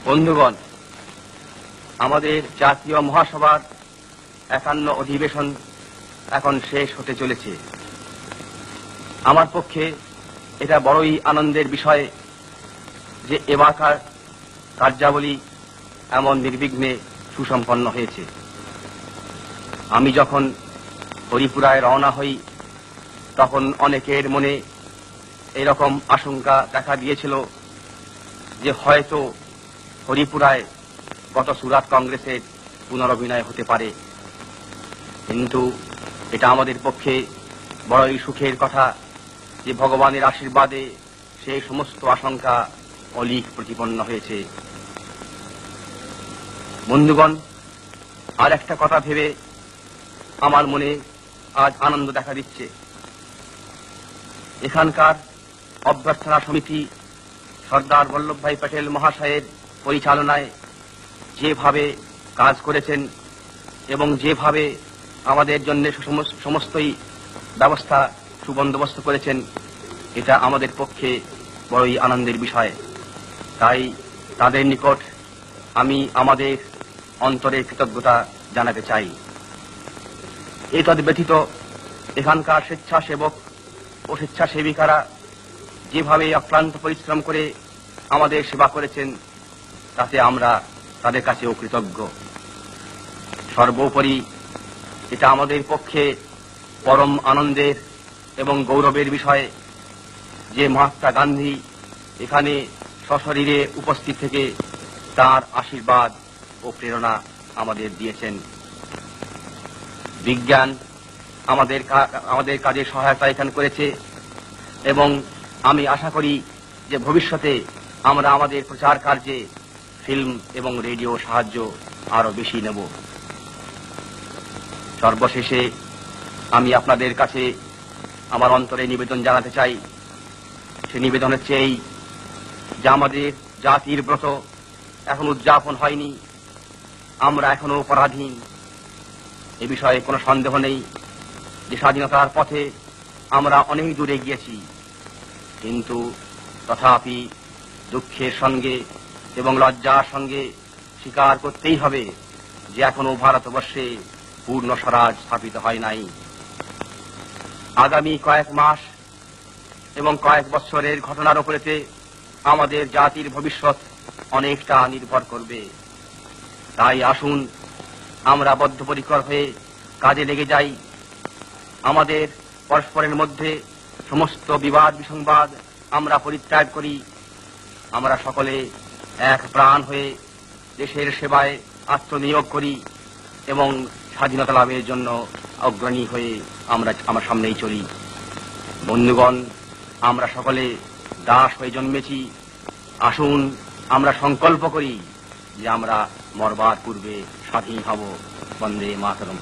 বন্ধুগণ, আমাদের জাতীয় মহাসভার ৫১ অধিবেশন এখন শেষ হতে চলেছে। আমার পক্ষে এটা বড়ই আনন্দের বিষয় যে এবারকার কার্যাবলী এমন নির্বিঘ্নে সুসম্পন্ন হয়েছে। আমি যখন হরিপুরায় রওনা হই তখন অনেকের মনে এরকম আশঙ্কা দেখা দিয়েছিল যে হয়তো হরিপুরায় গত সুরাট কংগ্রেসের পুনরভিনয় হতে পারে, কিন্তু এটা আমাদের পক্ষে বড়ই সুখের কথা যে ভগবানের আশীর্বাদে সেই সমস্ত আশঙ্কা অলীক প্রতিপন্ন হয়েছে। বন্ধুগণ, আর একটা কথা ভেবে আমার মনে আজ আনন্দ দেখা দিচ্ছে। এখানকার অভ্যর্থনা সমিতি সর্দার বল্লভভাই প্যাটেল মহাশয়ের পরিচালনায় যেভাবে কাজ করেছেন এবং যেভাবে আমাদের জন্য সমস্তই ব্যবস্থা সুবন্দোবস্ত করেছেন, এটা আমাদের পক্ষে বড়ই আনন্দের বিষয়। তাই তাদের নিকট আমি আমাদের অন্তরের কৃতজ্ঞতা জানাতে চাই। এতদ ব্যতীত এখানকার স্বেচ্ছাসেবক ও স্বেচ্ছাসেবিকারা যেভাবে অক্লান্ত পরিশ্রম করে আমাদের সেবা করেছেন তাতে আমরা তাদের কাছেও কৃতজ্ঞ। সর্বোপরি এটা আমাদের পক্ষে পরম আনন্দের এবং গৌরবের বিষয় যে মহাত্মা গান্ধী এখানে সশরীরে উপস্থিত থেকে তার আশীর্বাদ ও প্রেরণা আমাদের দিয়েছেন। বিজ্ঞান আমাদের কাজে সহায়তা এখানে করেছে এবং আমি আশা করি যে ভবিষ্যতে আমরা আমাদের প্রচার কার্যে ফিল্ম এবং রেডিও সাহায্য আরো বেশি নেব। সর্বশেষে আমি আপনাদের কাছে আমার অন্তরে নিবেদন জানাতে চাই। সে নিবেদন হচ্ছে এই যে আমাদের জাতির ব্রত এখন উদযাপন হয়নি, আমরা এখনো পরাধীন। এ বিষয়ে কোনো সন্দেহ নেই যে স্বাধীনতার পথে আমরা অনেক দূরে গিয়েছি, কিন্তু তথাপি দুঃখের সঙ্গে এবং লজ্জার সঙ্গে স্বীকার করতেই হবে যে এখনো ভারতবর্ষে পূর্ণ স্বরাজ স্থাপিত হয় নাই। আগামী কয়েক মাস এবং কয়েক বছরের ঘটনার উপরেতে আমাদের জাতির ভবিষ্যৎ অনেকটা নির্ভর করবে। তাই আসুন আমরা বদ্ধপরিকর হয়ে কাজে লেগে যাই। আমাদের পরস্পরের মধ্যে সমস্ত বিবাদ বিসংবাদ আমরা পরিত্যাগ করি। আমরা সকলে এক প্রাণ হয়ে দেশের সেবায় আত্মনিয়োগ করি এবং স্বাধীনতা লাভের জন্য অগ্রণী হয়ে আমরা সামনেই চলি। বন্ধুগণ, আমরা সকলে দাস হয়ে জন্মেছি। আসুন আমরা সংকল্প করি যে আমরা মরবার পূর্বে স্বাধীন হব। বন্দে মাতরম।